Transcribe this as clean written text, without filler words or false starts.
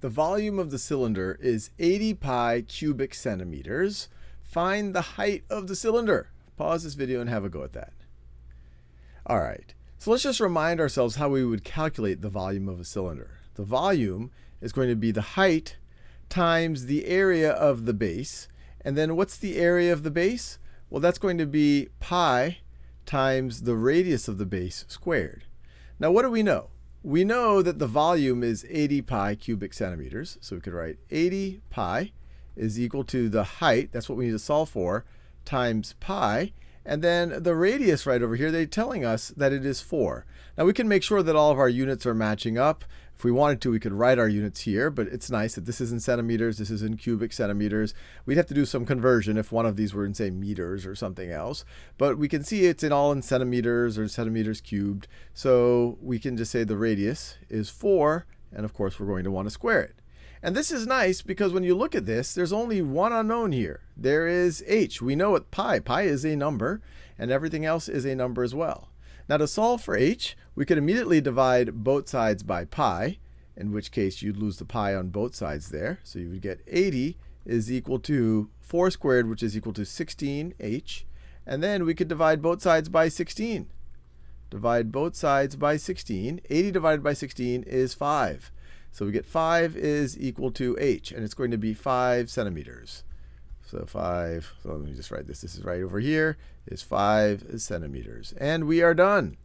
The volume of the cylinder is 80 pi cubic centimeters. Find the height of the cylinder. Pause this video and have a go at that. All right, so let's just remind ourselves how we would calculate the volume of a cylinder. The volume is going to be the height times the area of the base. And then what's the area of the base? Well, that's going to be pi times the radius of the base squared. Now, what do we know? We know that the volume is 80 pi cubic centimeters. So we could write 80 pi is equal to the height, that's what we need to solve for, times pi. And then the radius right over here, they're telling us that it is 4. Now we can make sure that all of our units are matching up. If we wanted to, we could write our units here, but it's nice that this is in centimeters, this is in cubic centimeters. We'd have to do some conversion if one of these were in, say, meters or something else. But we can see it's all in centimeters or centimeters cubed. So we can just say the radius is 4, and of course we're going to want to square it. And this is nice because when you look at this, there's only one unknown here. There is h. We know what pi. Pi is a number, and everything else is a number as well. Now to solve for h, we could immediately divide both sides by pi, in which case you'd lose the pi on both sides there. So you would get 80 is equal to 4 squared, which is equal to 16h. And then we could divide both sides by 16. Divide both sides by 16. 80 divided by 16 is 5. So we get 5 is equal to h, and it's going to be 5 centimeters. So 5, so let me just write this. This is right over here, is 5 centimeters. And we are done.